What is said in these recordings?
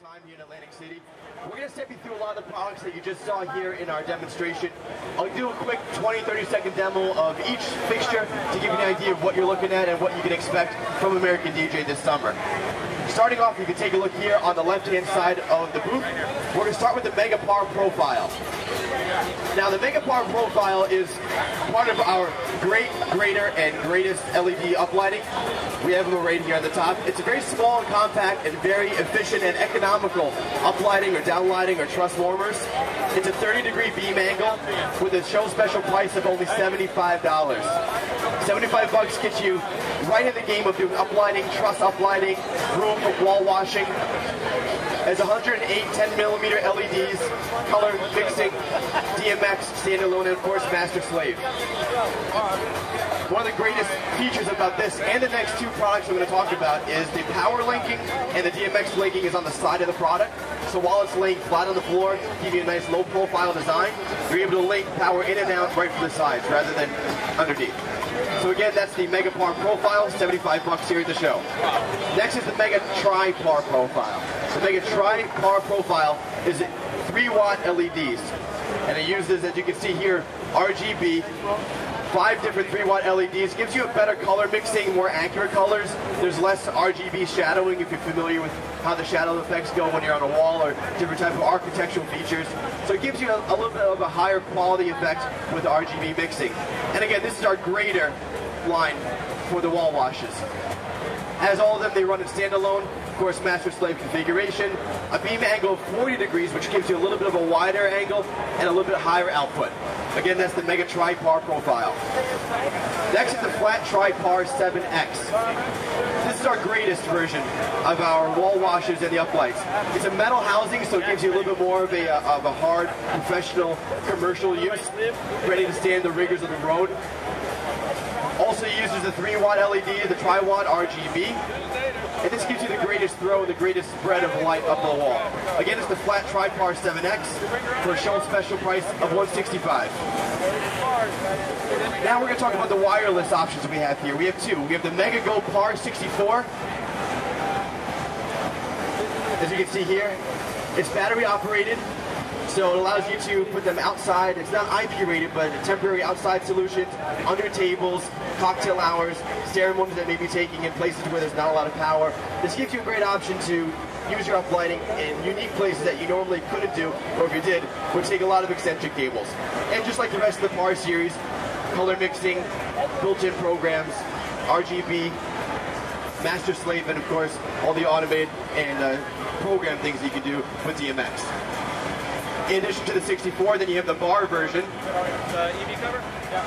time here in Atlantic City. We're going to step you through a lot of the products that you just saw here in our demonstration. I'll do a quick 20-30 second demo of each fixture to give you an idea of what you're looking at and what you can expect from American DJ this summer. Starting off, you can take a look here on the left-hand side of the booth. We're going to start with the Mega Bar Profile. Now, the Mega Bar Profile is part of our greater, and greatest LED uplighting. We have them right here on the top. It's a very small and compact and very efficient and economical uplighting or downlighting or truss warmers. It's a 30-degree beam angle with a show special price of only $75. $75 gets you right in the game of doing uplighting, truss uplighting, room wall washing. Has 108 10mm LEDs, color mixing, DMX, standalone, and of course Master Slave. One of the greatest features about this and the next two products we're going to talk about is the power linking, and the DMX linking is on the side of the product. So while it's laying flat on the floor, give you a nice low profile design, you're able to link power in and out right from the sides rather than underneath. So again, that's the Mega Bar Profile, $75 here at the show. Next is the Mega Tri-Bar Profile. The Mega Tri-Bar Profile is 3-watt LEDs. And it uses, as you can see here, RGB, 5 different 3-watt LEDs. Gives you a better color mixing, more accurate colors. There's less RGB shadowing if you're familiar with how the shadow effects go when you're on a wall, or different type of architectural features. So it gives you a little bit of a higher quality effect with RGB mixing. And again, this is our greater line for the wall washes. As all of them, they run in standalone, of course, Master Slave configuration, a beam angle of 40 degrees, which gives you a little bit of a wider angle and a little bit higher output. Again, that's the Mega Tri-Bar Profile. Next is the Flat Tri-Bar 7X. This is our greatest version of our wall washers and the uplights. It's a metal housing, so it gives you a little bit more of a hard, professional, commercial use, ready to stand the rigors of the road. Also uses the 3-watt LED, the Tri-Watt RGB, and this gives you the greatest throw and the greatest spread of light up the wall. Again, it's the Flat Tri-Bar 7X for a show special price of $165. Now we're going to talk about the wireless options we have here. We have two. We have the Mega Go Bar50. As you can see here, it's battery operated. So it allows you to put them outside. It's not IP rated, but temporary outside solutions, under tables, cocktail hours, ceremonies that may be taking in places where there's not a lot of power. This gives you a great option to use your uplighting in unique places that you normally couldn't do, or if you did, would take a lot of eccentric cables. And just like the rest of the Bar series, color mixing, built-in programs, RGB, Master Slave, and of course, all the automated and program things that you can do with DMX. In addition to the 64, then you have the bar version. The EV cover? Yeah.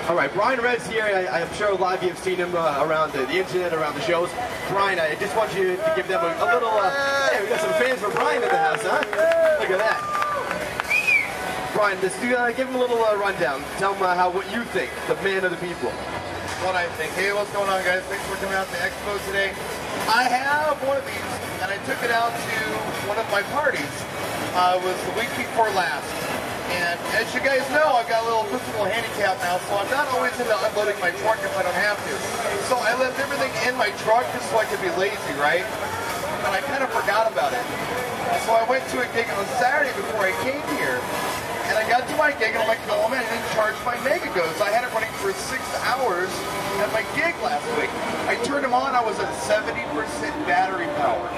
All right, Brian Red's here. I'm sure a lot of you have seen him around the internet, around the shows. Brian, I just want you to give them a little, hey, we got some fans for Brian in the house, huh? Look at that. Brian, let's give him a little rundown. Tell him what you think, the man of the people. What I think. Hey, what's going on, guys? Thanks for coming out to the Expo today. I have one of these, and I took it out to one of my parties. It was the week before last. And as you guys know, I've got a little physical handicap now, so I'm not always into unloading my truck if I don't have to. So I left everything in my truck just so I could be lazy, right? And I kind of forgot about it. So I went to a gig on Saturday before I came here. And I got to my gig and I'm like, oh man, I didn't charge my Mega Go's. I had it running for 6 hours at my gig last week. I turned them on, I was at 70% battery power.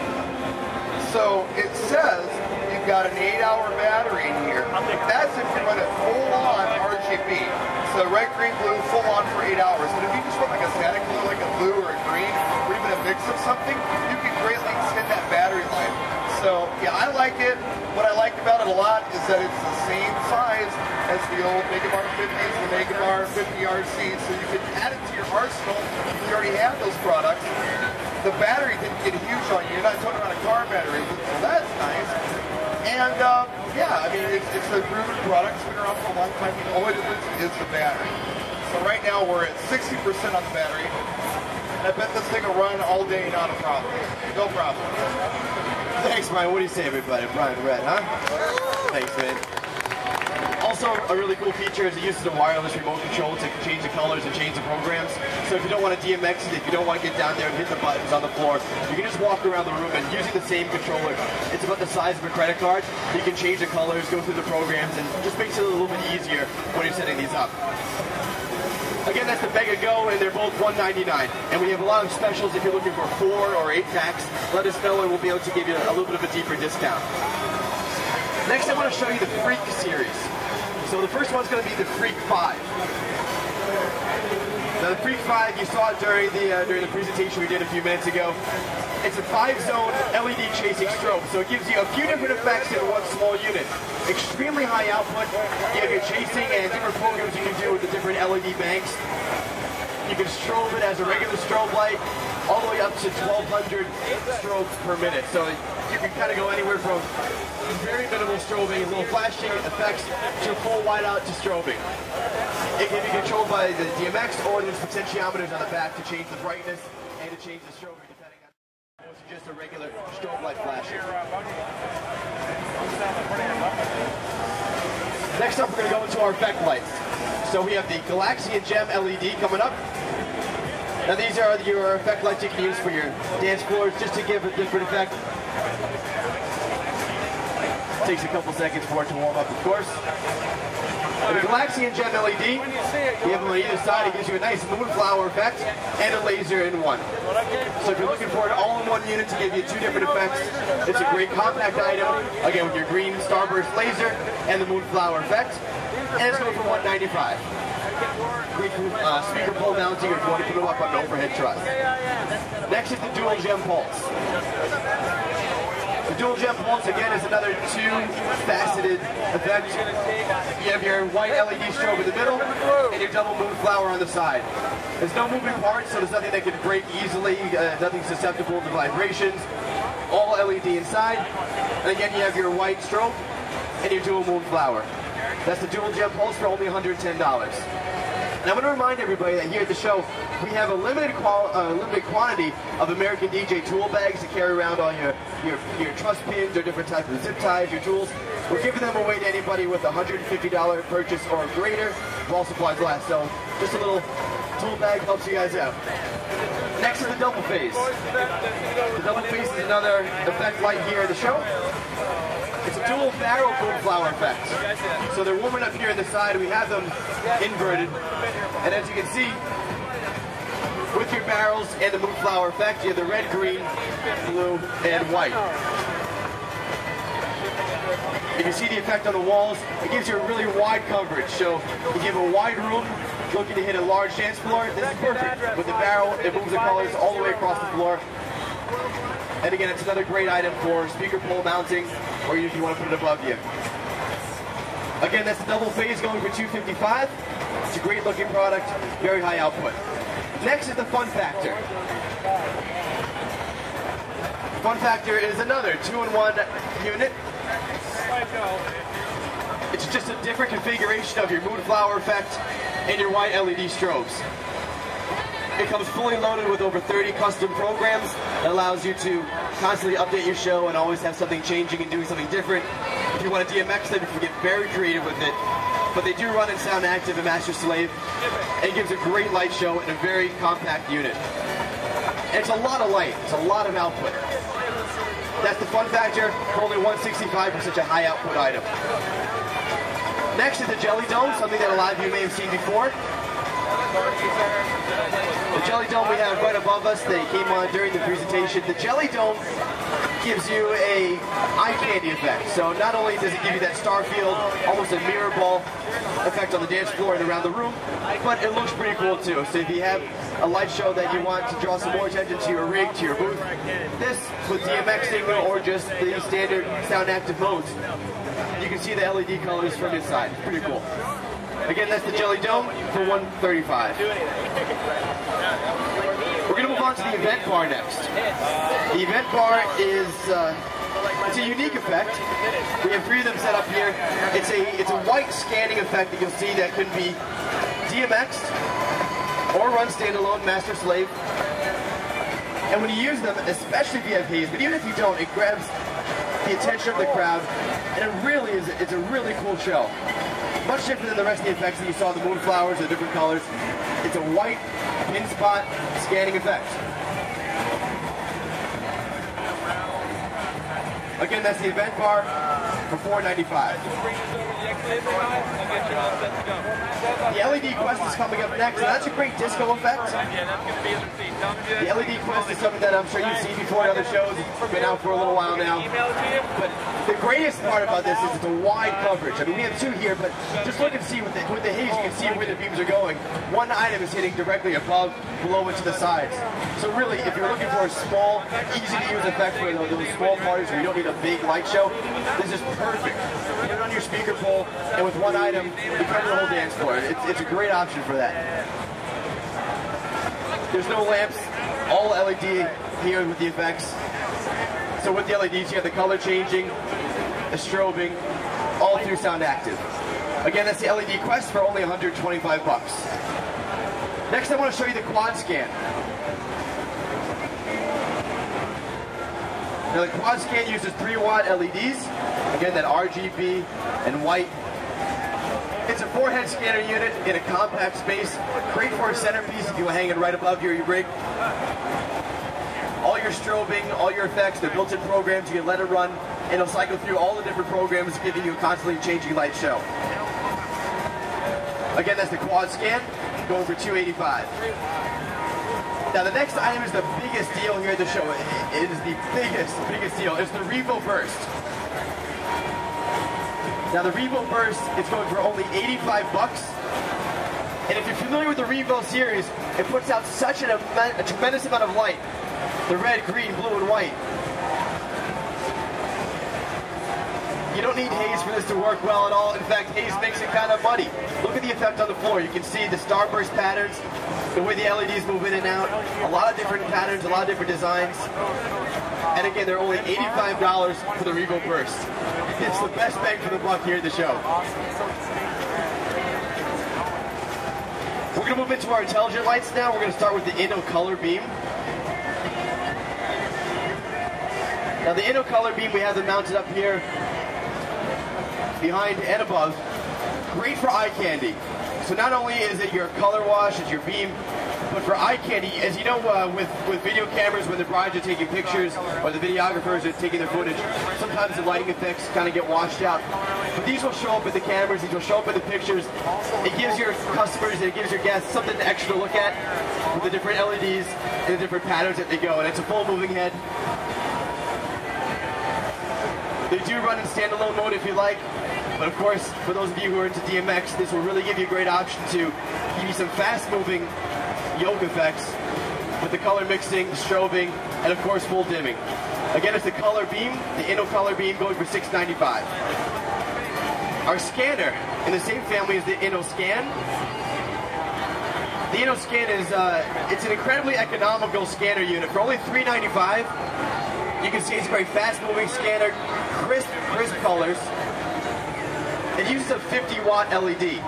So it says you've got an 8-hour battery in here. That's if you run it full on RGB. So red, green, blue, full on for 8 hours. But if you just run like a static blue, like a blue or a green, or even a mix of something, you can greatly extend that battery life. So, yeah, I like it. What I like about it a lot is that it's the same size as the old Mega Bar50s, the Mega Bar50 RC, so you can add it to your arsenal if you already have those products. The battery didn't get huge on you. You're not talking about a car battery, so that's nice. And, yeah, I mean, it's a proven product. It's been around for a long time. The only difference is the battery. So right now we're at 60% on the battery. And I bet this thing will run all day, not a problem. No problem. Thanks, Brian. What do you say, everybody? Brian Red, huh? Thanks, man. Also Also, a really cool feature is it uses a wireless remote control to change the colors and change the programs. So if you don't want to DMX it, if you don't want to get down there and hit the buttons on the floor, you can just walk around the room and using the same controller, it's about the size of a credit card. You can change the colors, go through the programs, and just makes it a little bit easier when you're setting these up. Again, that's the Mega Go, and they're both $199. And we have a lot of specials if you're looking for 4 or 8 packs. Let us know and we'll be able to give you a little bit of a deeper discount. Next, I want to show you the Freak series. So the first one's going to be the Freak 5. Now the Freak 5, you saw it during the presentation we did a few minutes ago. It's a 5-zone LED chasing strobe, so it gives you a few different effects in one small unit. Extremely high output. You have your chasing and different programs you can do with the different LED banks. You can strobe it as a regular strobe light, all the way up to 1,200 strobes per minute. So you can kind of go anywhere from very minimal strobing, little flashing effects, to full whiteout to strobing. It can be controlled by the DMX, or there's potentiometers on the back to change the brightness and to change the strobing depending on just a regular strobe light flashing. Next up, we're going to go into our effect lights. So we have the Galaxy and Gem LED coming up. Now these are your effect lights you can use for your dance floors, just to give a different effect. It takes a couple seconds for it to warm up, of course. And the Galaxy and Gem LED, you have them on either side. It gives you a nice moonflower effect and a laser in one. So if you're looking for an all-in-one unit to give you 2 different effects, it's a great compact item. Again, with your green starburst laser and the moonflower effect. And it's going for $195. Great speaker pole mounting if you want to put them up on an overhead truss. Next is the Dual Gem Pulse. The Dual Gem Pulse, again, is another 2-faceted effect. You have your white LED strobe in the middle and your double moonflower on the side. There's no moving parts, so there's nothing that can break easily, nothing susceptible to vibrations. All LED inside. And again, you have your white strobe and your dual moonflower. That's the Dual Gem Pulse for only $110. And I want to remind everybody that here at the show, we have a limited quantity of American DJ tool bags to carry around all your truss pins or different types of zip ties, your tools. We're giving them away to anybody with a $150 purchase or greater while supplies last. So just a little tool bag helps you guys out. Next is the Double Phase. The Double Phase is another effect light here at the show. It's a dual barrel moonflower effect. So they're warming up here on the side. We have them inverted. And as you can see, with your barrels and the moonflower effect, you have the red, green, blue, and white. If you see the effect on the walls, it gives you a really wide coverage. So you give a wide room, looking to hit a large dance floor, this is perfect. With the barrel, it moves the colors all the way across the floor. And again, it's another great item for speaker pole mounting, or if you want to put it above you. Again, that's the Double Phase going for $255. It's a great looking product, very high output. Next is the Fun Factor. Fun Factor is another 2-in-1 unit. It's just a different configuration of your moonflower effect and your white LED strobes. It comes fully loaded with over 30 custom programs that allows you to constantly update your show and always have something changing and doing something different. If you want to DMX them, you can get very creative with it. But they do run in Sound Active and Master Slave. And it gives a great light show in a very compact unit. And it's a lot of light. It's a lot of output. That's the Fun Factor for only $165 for such a high output item. Next is the Jelly Dome, something that a lot of you may have seen before. The Jelly Dome we have right above us, they came on during the presentation. The Jelly Dome gives you a eye candy effect. So not only does it give you that star field, almost a mirror ball effect on the dance floor and around the room, but it looks pretty cool too. So if you have a light show that you want to draw some more attention to your rig, to your booth, this with DMXing or just the standard Sound Active modes, you can see the LED colors from inside. It's pretty cool. Again, that's the Jelly Dome for $135. We're going to move on to the event bar next. The event bar is it's a unique effect. We have 3 of them set up here. It's a white scanning effect that you'll see that can be DMX'd or run standalone Master Slave. And when you use them, especially if you have haze, but even if you don't, it grabs the attention of the crowd, and it really is, it's a really cool show. Much different than the rest of the effects that you saw, the moonflowers, the different colors. It's a white pin spot scanning effect. Again, that's the event bar for $4.95. The LED Quest is coming up next, and that's a great disco effect. The LED Quest is something that I'm sure you've seen before in other shows. It's been out for a little while now. But the greatest part about this is it's a wide coverage. I mean, we have two here, but just look and see with the haze, you can see where the beams are going. One item is hitting directly above, below, and to the sides. So really, if you're looking for a small, easy-to-use effect for those small parties where you don't need a big light show, this is perfect. Put it on your speaker pole, and with one item, you cover the whole dance floor. It's a great option for that. There's no lamps, all LED here with the effects. So with the LEDs, you have the color changing, the strobing, all through sound active. Again, that's the LED Quest for only 125 bucks. Next, I want to show you the quad scan. Now the quad scan uses 3-watt LEDs, again that RGB and white. It's a 4-head scanner unit in a compact space, great for a centerpiece if you hang it right above your rig. All your strobing, all your effects, they're built-in programs, you can let it run, and it'll cycle through all the different programs, giving you a constantly changing light show. Again, that's the quad scan, going for $285. Now the next item is the biggest deal here at the show. It is the biggest deal. It's the Revo Burst. Now the Revo Burst is going for only 85 bucks. And if you're familiar with the Revo series, it puts out such a tremendous amount of light. The red, green, blue, and white. You don't need haze for this to work well at all. In fact, haze makes it kind of muddy. Look at the effect on the floor. You can see the starburst patterns, the way the LEDs move in and out. A lot of different patterns, a lot of different designs. And again, they're only $85 for the Revo Burst. It's the best bang for the buck here at the show. We're going to move into our intelligent lights now. We're going to start with the Inno Color Beam. Now the Inno Color Beam, we have them mounted up here, behind and above. Great for eye candy. So not only is it your color wash, it's your beam, but for eye candy, as you know, with video cameras, when the brides are taking pictures or the videographers are taking their footage, sometimes the lighting effects kind of get washed out. But these will show up in the cameras, these will show up in the pictures. It gives your customers and it gives your guests something extra to look at with the different LEDs and the different patterns that they go. And it's a full moving head. They do run in standalone mode if you like. But of course, for those of you who are into DMX, this will really give you a great option to give you some fast-moving yoke effects with the color mixing, strobing, and of course full dimming. Again, it's the Color Beam, the Inno Color Beam, going for $6.95. Our scanner in the same family as the Inno Scan. The Inno Scan is it's an incredibly economical scanner unit for only $3.95. You can see it's a very fast-moving scanner, crisp colors. It uses a 50-watt LED.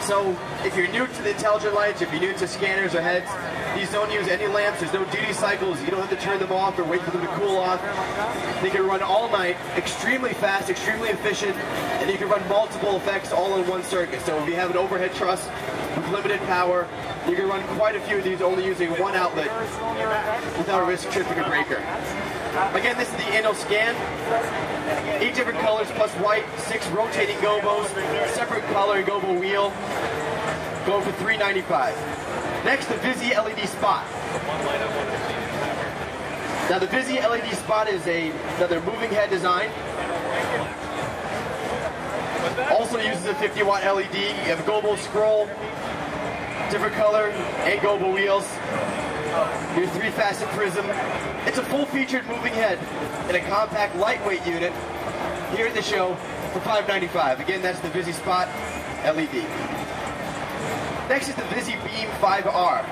So if you're new to the intelligent lights, if you're new to scanners or heads, these don't use any lamps, there's no duty cycles, you don't have to turn them off or wait for them to cool off. They can run all night, extremely fast, extremely efficient, and you can run multiple effects all in one circuit. So if you have an overhead truss with limited power, you can run quite a few of these only using one outlet without a risk of tripping a breaker. Again, this is the Inno Scan. 8 different colors plus white, 6 rotating gobos, separate color gobo wheel, going for $3.95. Next, the Visi LED Spot. Now the Visi LED Spot is another moving head design. Also uses a 50-watt LED. You have a gobo scroll, different color, and gobo wheels. Your 3-facet prism. It's a full-featured moving head in a compact, lightweight unit here at the show for $5.95. Again, that's the Visi Spot LED. Next is the Visi Beam 5R.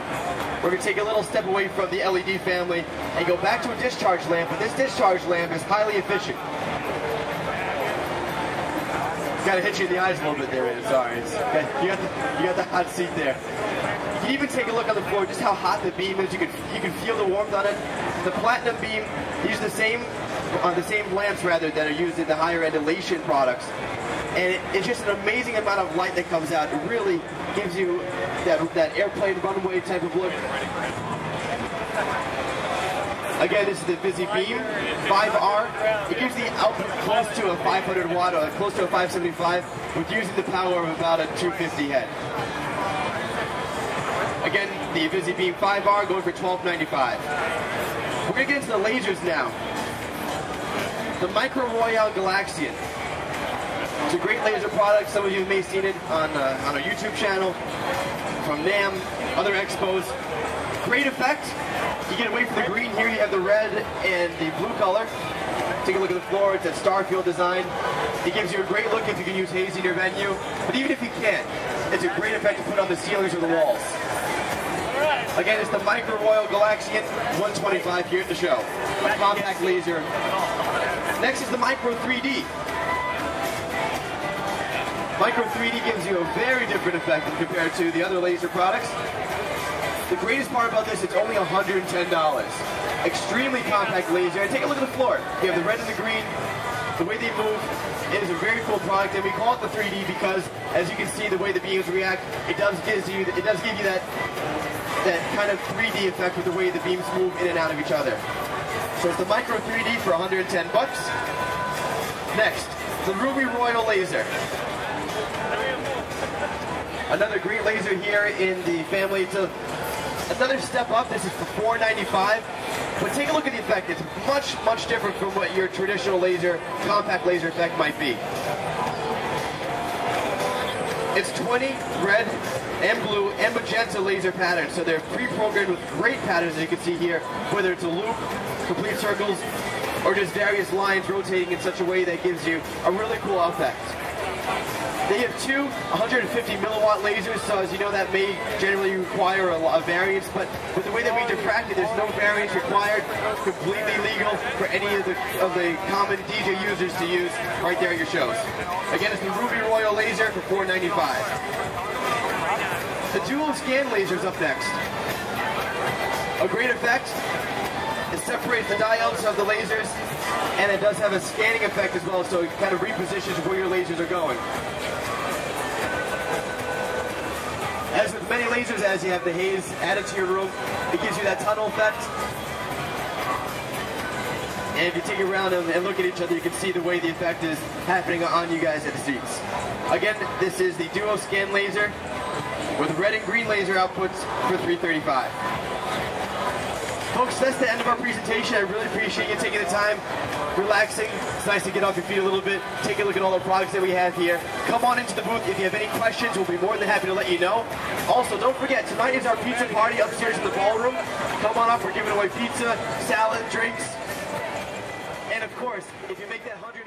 We're going to take a little step away from the LED family and go back to a discharge lamp, and this discharge lamp is highly efficient. Got to hit you in the eyes a little bit there, man. Sorry. You got the hot seat there. You can even take a look on the floor, just how hot the beam is. You can feel the warmth on it. The platinum beam uses the same lamps rather that are used in the higher end elation products. And it's just an amazing amount of light that comes out. It really gives you that airplane runway type of look. Again, this is the Busy Beam 5R. It gives the output close to a 500 watt or close to a 575 with using the power of about a 250 head. Again, the Busy Beam 5R going for $12.95. We're going to get into the lasers now. The Micro Royale Galaxian. It's a great laser product. Some of you may have seen it on our YouTube channel, from NAMM, other expos. Great effect. You get away from the green here, you have the red and the blue color. Take a look at the floor, it's a Starfield design. It gives you a great look if you can use haze in your venue. But even if you can't, it's a great effect to put on the ceilings or the walls. Again, it's the Micro Royale Galaxian 125 here at the show. A compact laser. Next is the Micro 3D. Micro 3D gives you a very different effect compared to the other laser products. The greatest part about this, it's only $110. Extremely compact laser. And take a look at the floor. You have the red and the green. The way they move, it is a very cool product, and we call it the 3D because, as you can see, the way the beams react, it does give you that kind of 3D effect with the way the beams move in and out of each other. So it's the Micro 3D for $110. Next, the Ruby Royal Laser. Another great laser here in the family. It's another step up. This is for $4.95. But take a look at the effect. It's much, much different from what your traditional laser, compact laser effect might be. It's 20 red and blue and magenta laser patterns. So they're pre-programmed with great patterns, as you can see here, whether it's a loop, complete circles, or just various lines rotating in such a way that gives you a really cool effect. They have two 150 milliwatt lasers, so as you know, that may generally require a variance, but with the way that we diffract it, there's no variance required. Completely legal for any of the common DJ users to use right there at your shows. Again, it's the Ruby Royal Laser for $4.95. The dual scan laser's up next. A great effect. It separates the diodes of the lasers, and it does have a scanning effect as well, so it kind of repositions where your lasers are going. As with many lasers, as you have the haze added to your room, it gives you that tunnel effect. And if you take it around and look at each other, you can see the way the effect is happening on you guys at the seats. Again, this is the Duo Scan Laser with red and green laser outputs for $3.35. Folks, that's the end of our presentation. I really appreciate you taking the time, relaxing. It's nice to get off your feet a little bit, take a look at all the products that we have here. Come on into the booth. If you have any questions, we'll be more than happy to let you know. Also, don't forget, tonight is our pizza party upstairs in the ballroom. Come on up. We're giving away pizza, salad, drinks. And of course, if you make that $150